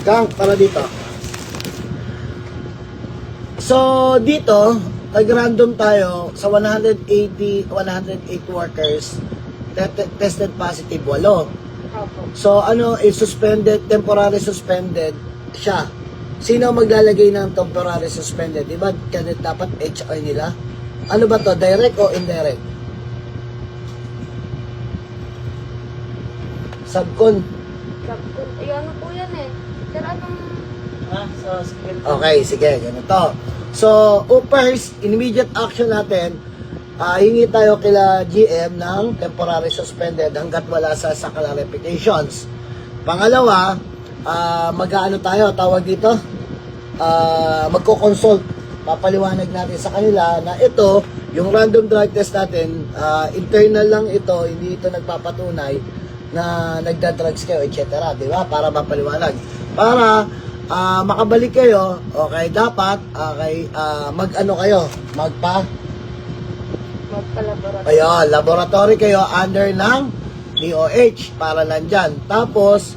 Kang, para dito. So, dito, nag-random tayo sa 108 workers, tested positive, 8. Opo. So, suspended, temporary suspended siya. Sino maglalagay ng temporary suspended? Diba, dapat HR nila? Ano ba to? Direct o indirect? Subcon. Ano po yan eh. Sir, anong... Okay, sige, ganito. So, first, immediate action natin, hingi tayo kila GM ng temporary suspended hanggat wala sa clarifications. Pangalawa, mag-ano tayo, tawag dito, magko-consult. Papaliwanag natin sa kanila na ito, yung random drug test natin, internal lang ito, hindi ito nagpapatunay na nagda-drugs kayo, etc. Diba? Para mapaliwanag. Para makabalik kayo, okay, dapat, okay, mag-ano kayo, Magpa-laboratory. ayun, laboratory kayo under ng DOH para nandyan. Tapos,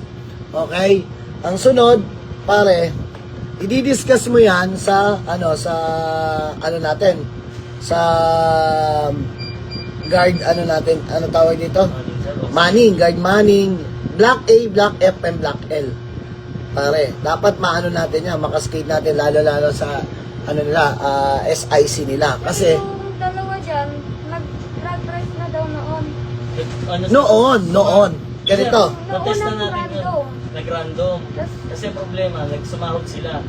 okay, ang sunod, pare, i-discuss mo yan sa, natin, sa guard, natin, tawag dito? Manning, guard Manning, Block A, Block F, and Block L. Pare, dapat maano natin yan, makaskate natin lalo-lalo sa SIC nila. Kasi Yung dalawa dyan, nag-drug race na daw noon. noon. Ganito. Protest na Noon ang natin random. yun. Nag-random. Tas- Kasi problema, nagsumahod sila.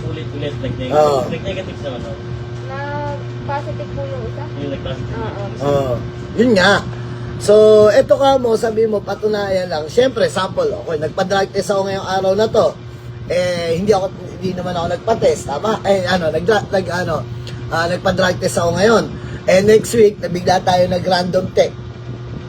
Ulit-ulit. Oo. Nag-negative naman. No? Na positive po yung isa. Yung nag-positive. Oo. Yun nga. So, eto ka mo, sabi mo, patunayan lang. Siyempre, sample, okay, nagpa-drug test ako ngayong araw na to. Hindi naman ako nagpa-test, tama? Nagpa-drug test ako ngayon. Next week, nabigla tayo nag-random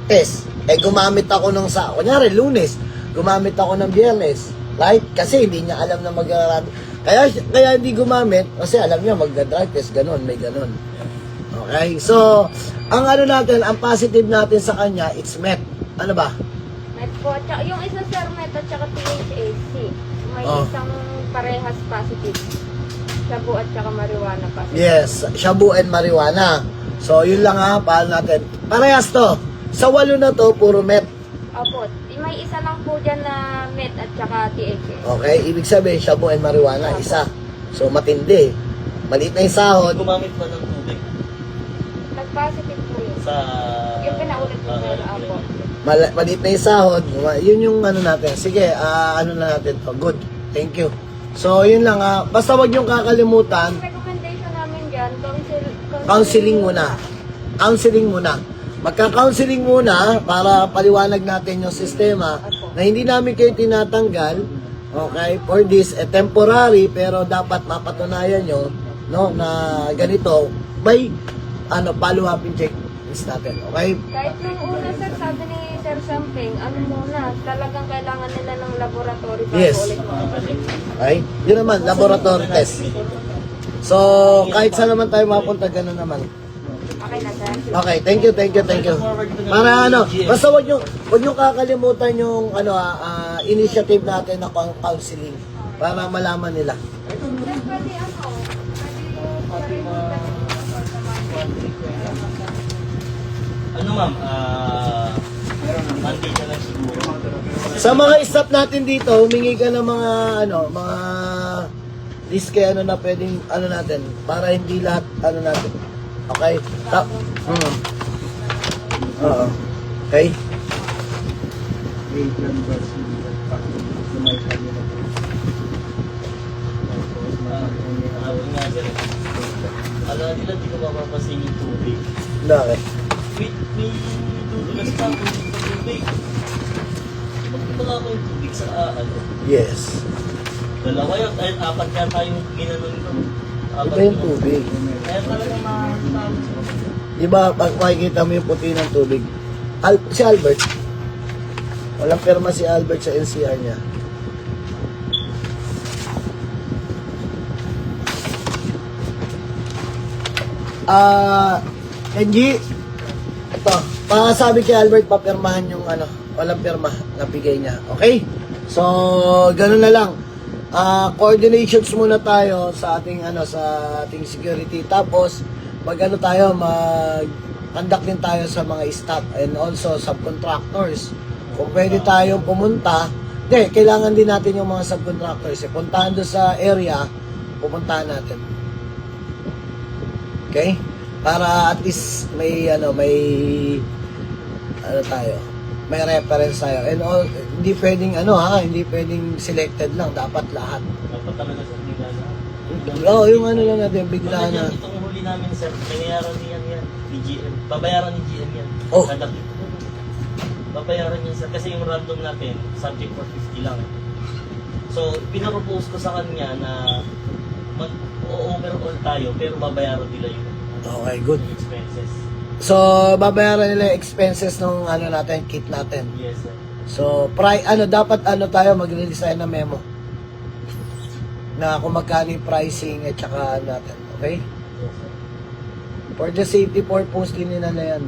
test. Gumamit ako kunyari, Lunes, gumamit ako ng Biyernes. Right? Kasi hindi niya alam na mag-random. Kaya hindi gumamit, kasi alam niya, mag-drug test, ganun, may ganun. Okay? So, ang natin, ang positive natin sa kanya, it's met. Ano ba? Met po. Tsaka, yung isa sir, met at saka THC. May Oh. isang parehas positive. Shabu at saka marijuana positive. Yes, shabu and marijuana. So, yun lang paano natin. Parehas to. Sa 8 na to, puro met. Opo. May isa lang po dyan na met at saka THC. Okay? Ibig sabihin, shabu and marijuana, isa. So, matindi. Maliit na yung sahod. Gumamit pa ng tubig Nag-positive po yun. sa... Yung pinaulit po sir, opo. Maliit na yung sahod. Yun yung natin. Sige, na natin to. Good. Thank you. So, yun lang basta wag yung kakalimutan. Ang recommendation namin dyan, Counseling muna. Counseling muna. Magka-counseling muna para paliwanag natin yung sistema na hindi namin kayo tinatanggal, okay, for this, temporary, pero dapat mapatunayan nyo, no, na ganito, by, follow-up checklist natin, okay? Kahit yung una sir, sabi ni Sir Samping, muna, talagang kailangan nila ng laboratory para Yes. ulit makabalik. Okay? Yun naman, laboratory test. So, kahit saan naman tayo mapunta, gano'n naman. Okay na sir? Okay, thank you. Para basta wag yung kakalimutan yung initiative natin na counseling para malaman nila. Sir, pwede Ano ma'am? Monday ka lang siguro. Sa mga staff natin dito, humingi ka ng mga list kay na pwedeng natin para hindi lahat natin. Okay? Oo. Okay? Hapon nga sir. Alam nila, di ko mapapasin yung tubig. Bakit? May dudulas pa ako ng tubig. Magpunta nga ako yung tubig sa Yes. dalawa yun. Ay, 4 yata yung ginanon ko. Iba yung tubig. Kaya talaga makakasama siya. Diba, pag makikita mo yung puti ng tubig, si Albert, walang perma si Albert sa NCR niya. Kenji, ito, Sabi kay Albert, papirmahan yung ano, walang pirma, nabigay niya. Okay? So, ganun na lang. Coordinations muna tayo sa ating ano, sa ating security. Tapos, mag-conduct din tayo sa mga staff and also subcontractors. Kung pwede tayong pumunta, kailangan din natin yung mga subcontractors. Puntahan doon sa area, pupuntahan natin. Okay? Para at least may tayo, may reference tayo. And all, hindi pwedeng hindi pwedeng selected lang, dapat lahat. Dapat talaga sa nila na. Oo, yung ano lang natin, bigla na. Itong huli namin, sir, binayaran niyan yan. Ni GM. Babayaran ni GM yan. Oh. Kada babayaran niya, sir. Kasi yung random natin, subject for 50 lang. So, pinapropose ko sa kanya na mag-overall tayo, pero babayaran nila yung Okay, good. expenses. So, babayaran nila yung expenses ng natin, kit natin. Yes, sir. So, dapat tayo mag-release tayo ng memo na kung magkano yung pricing at saka natin. Okay? Yes, sir. For the safety purpose din nila na yan.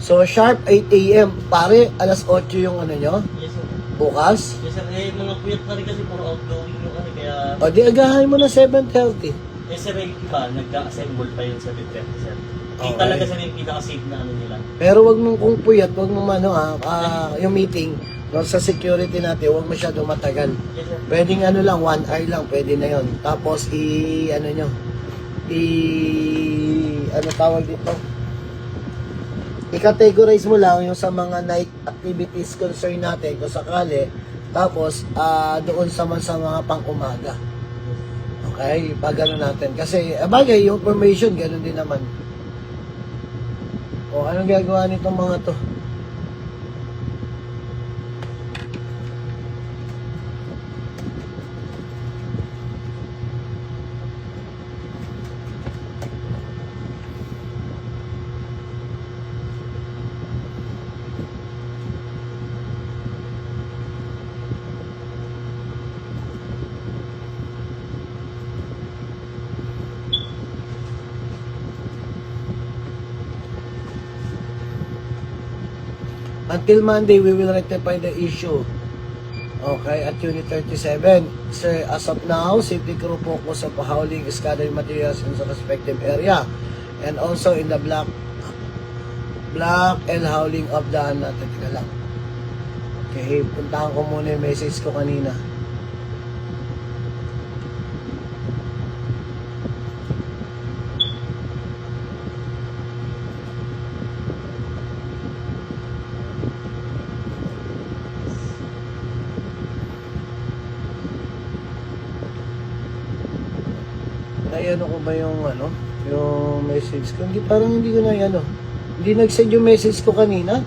So, sharp 8 a.m. Pare, alas 8 yung nyo? Yes, sir. Bukas? Yes, sir. Mga puyat na rin kasi puro outgoing yung kaya... O, di agahan mo na 7:30. Sir, iba, nagka-assemble pa yun sa 7:30, sir. Okay. Talaga sir yung pinaka-safe na nila. Pero wag mong kung puyat, wag mong yung meeting, sa security natin, wag masyadong matagal. Yes, sir. Pwedeng lang, 1 hour lang, pwede na yon. Tapos, tawag dito? I-categorize mo lang yung sa mga night activities concern natin, kung sakali. Tapos, doon sa mga pang-umaga. Okay? Pag natin. Kasi, bagay, yung formation, ganun din naman. O, anong gagawa nitong mga to? Until Monday, we will rectify the issue. Okay, at Unit 37. Sir, as of now, safety crew focus on hauling scattering materials in the respective area. And also in the block and hauling of the natin. Tika lang. Okay, puntahan ko muna yung message ko kanina. Naiano ko ba yung yung message ko? Hindi, parang hindi ko na hindi nag-send yung message ko kanina.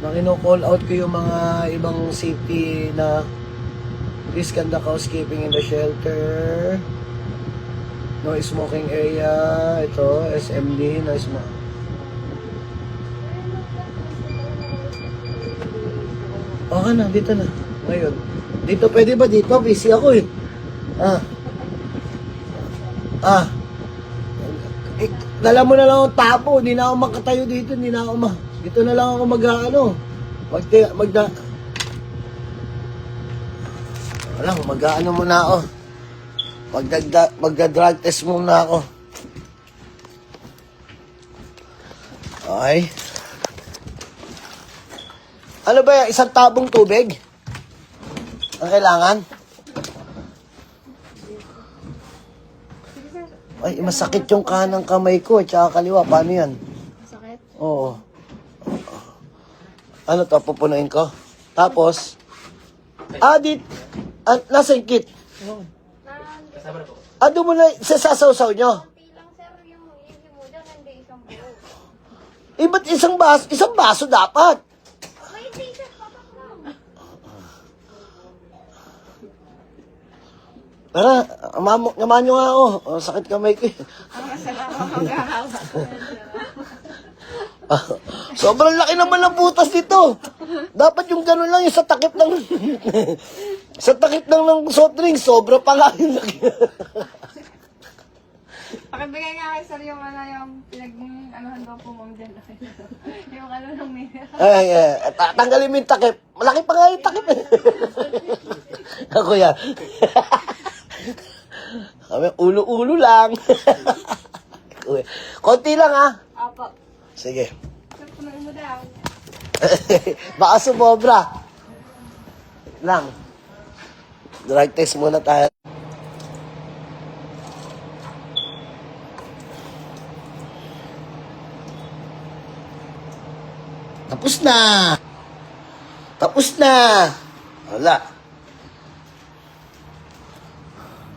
Nang ino-call out ko yung mga ibang safety na please conduct housekeeping in the shelter. No smoking area. Ito, SMD, no smoking. Okay na, dito na. Ngayon. Dito, pwede ba dito? Busy ako eh. Dala mo na lang ang tapo. Hindi na ako makatayo dito. Hindi na ako dito na lang ako mag-ano muna ako. Magda-drug test muna ako. Okay. Ano ba yan? Isang tabong tubig? Ang kailangan? Ay, masakit yung kanang kamay ko at saka kaliwa. Paano yan? Sakit? Oo. Ano to? Pupunuin ko? Tapos? Nasa yung kit? Kasama na po. Doon mo na sasasaw nyo? Konti lang sir, yung hindi mo dyan, hindi isang buo. Ba't isang baso dapat? May t-shirt pa pa lang. Tara, naman nyo nga ako. Sakit kamay ko eh. Sobrang laki naman ng butas dito. Dapat yung gano'n lang, yung sa takip ng sa takip ng soft drink, sobra pa nga yung laki. Pakibigay nga kay sir yung yung pinag-anuhan daw po mong dyan. Yung ng mayor. Ay, tanggalin mo yung takip. Malaki pa nga yung takip eh. Ako yan. Kami, ulo-ulo lang. Uy, konti lang ha. Apo. Sige. Sir, punuin mo daw. Baka sumobra. Lang. Drug test muna tayo. Tapos na. Tapos na. Wala.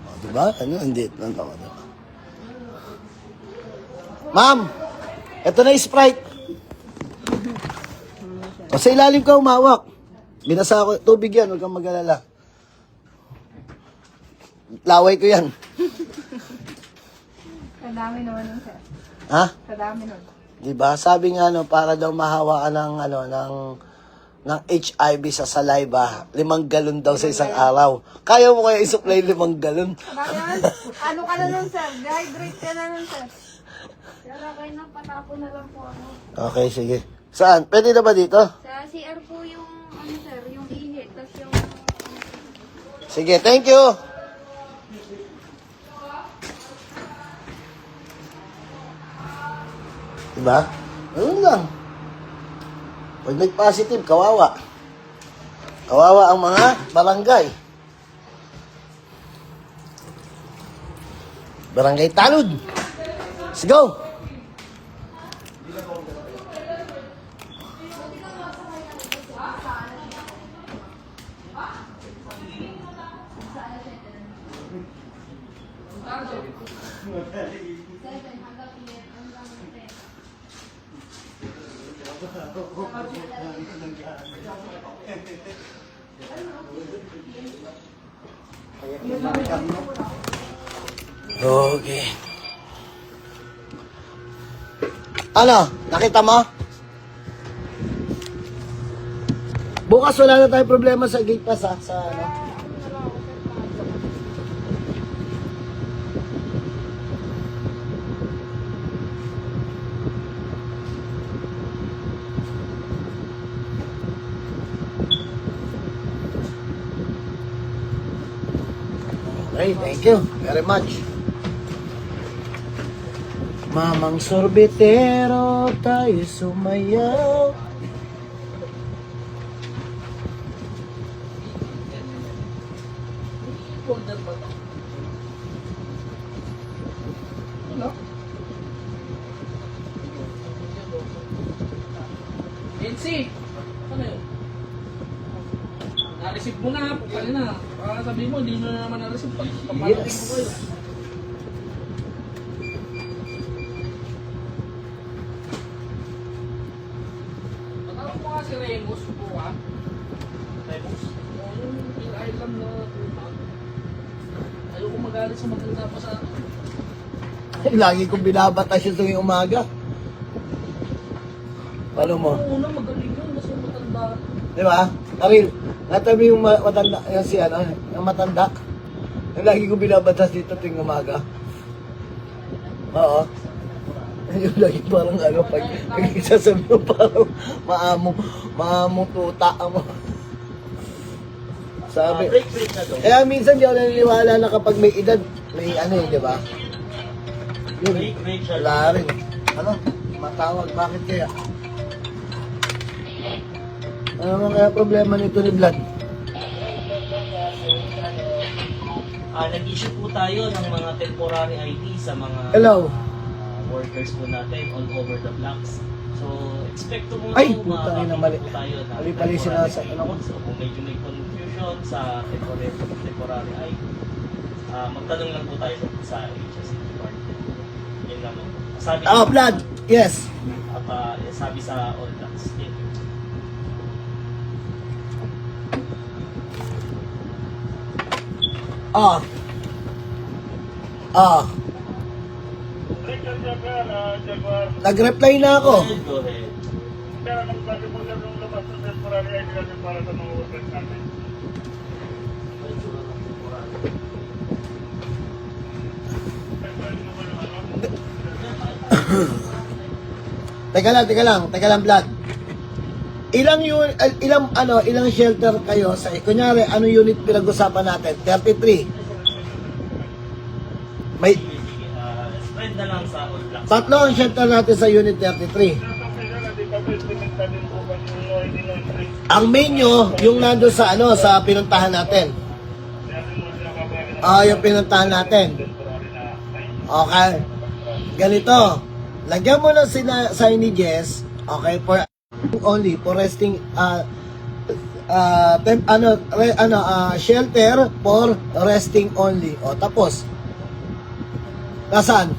O, diba? Ano? Hindi. Ma'am, eto na yung Sprite. O, sa ilalim ka umawak. Binasa ko. Tubig yan. Huwag kang mag-alala. Laway ko yan. Kadami naman nun, sir. Ha? Kadami nun. Diba? Sabi nga no, para daw mahawaan ng HIV sa saliva, 5 galon daw sa isang araw. Kaya mo kaya i-supply 5 galon? Bakit yan? Ano ka na nun, sir? Dehydrate ka na nun, sir. Sir, okay na. Patapon na lang po ako. Okay, sige. Saan? Pwede na ba dito? Sa CR po yung, sir, yung init. Tapos yung... Sige, thank you. Diba? Ganun lang. Pag nag-positive, kawawa. Kawawa ang mga barangay. Barangay Talud. Let's go! Okay. Ano? Nakita mo? Bukas wala na tayong problema sa gate pass ha? Sa ano? Okay, thank you very much. Mamang sorbetero, tayo sumayaw. Nancy! Ano yun? Na-receive mo na, kanina. Para sabihin mo, hindi mo na naman na-receive. Papalakin Yes. ko kayo. Patawag mo nga si Remus po ha. Remus? Yung island na puta. Ayoko magalit sa maganda pa sa akin. Lagi kong binabatas yun tuwing umaga. Paano mo? Una magaling yun kasi matanda. Di ba? Karil, natabi yung matanda, yung si ano, yung matanda. Yung lagi kong binabatas dito tuwing umaga. Oo. Yung lagi parang ano, pag isasabi mo parang maamong tuta mo. Sabi. Break na daw. Kaya minsan di ako naniniwala na kapag may edad, may ano eh, di ba? Yun, Break siya. wala rin. Ano? Matawag, bakit kaya? Ano naman kaya problema nito ni Vlad? Nag-issue po tayo ng mga temporary ID sa mga Hello? workers po natin all over the blocks. So, expect to mo Ay, po puta na mali. po tayo na Mali-pali sila sa ano ko. So, kung medyo may confusion sa temporary ID, magtanong lang po tayo sa HSC department. Yun naman po. Sabi Oh, Vlad! Yes! at sabi sa all blocks. Yun. Ah. Ah. Nag-reply na ako. Go ahead. Kaya nang sabi mo lang yung labas ng temporary ID natin para sa mga workers natin. Temporary naman naman. Teka lang, Vlad. Ilang shelter kayo sa, kunyari, ano unit pinag-usapan natin? 33. May Spread na lang sa all blocks. tatlo ang shelter natin sa unit 33. Ang main nyo, yung nandun sa sa pinuntahan natin. Yung pinuntahan natin. Okay. Ganito. Lagyan mo ng signages, okay, for only, for resting, shelter for resting only. O, tapos. Nasaan?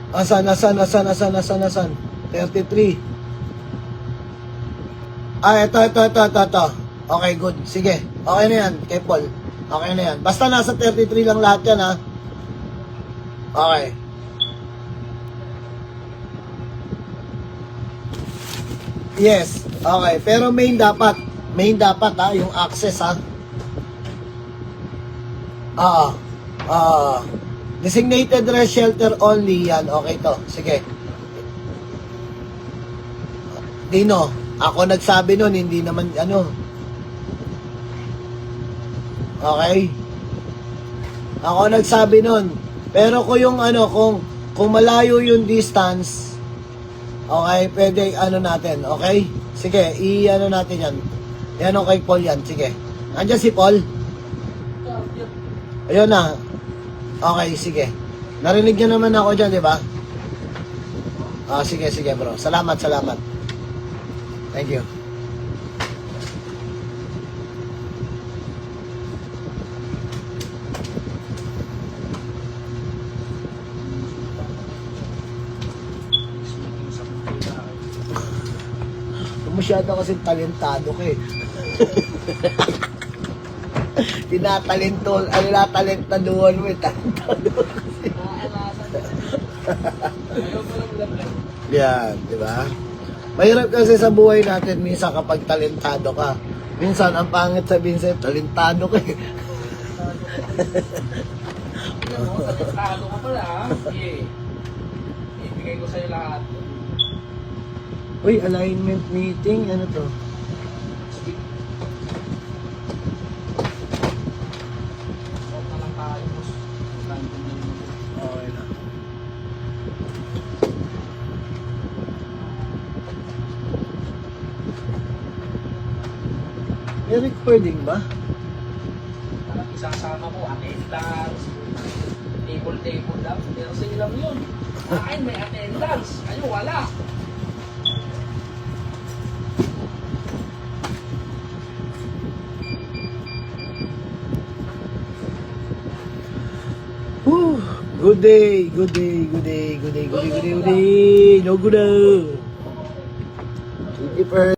Nasaan? 33. Ito. Okay, good. Sige. Okay na yan, kay Paul. Okay na yan. Basta nasa 33 lang lahat yan, ha? Okay. Yes. Okay. Pero main dapat, ha? Yung access, ha? Designated rest shelter only, yan. Okay to. Sige. Dino, ako nagsabi nun, hindi naman, Okay? Ako nagsabi nun. Pero kung yung kung malayo yung distance, okay, pwede natin, okay? Sige, natin yan. Yan kay Paul yan, sige. Andiyan si Paul? Ayun na. Okay, sige. Narinig niyo naman ako dyan, di ba? Sige bro. Salamat. Thank you. Masyado kasi talentado ka eh. Tinatalentaduhan mo eh. Talentado kasi. Yan, di ba? Mahirap kasi sa buhay natin minsan kapag talentado ka. Minsan ang pangit sabihin sa'yo, talentado ka eh. Talentado ka pala, ha? Sige. Ibigay ko sa'yo lahat. Uy, alignment meeting, ano to? Huwag na lang tayo, boss. Okay na. May recording ba? Parang isasama ko, attendance, table lang. Pero sa ilang yun. Akin may attendance. Kayo wala. Whew. Good day. No good. 21st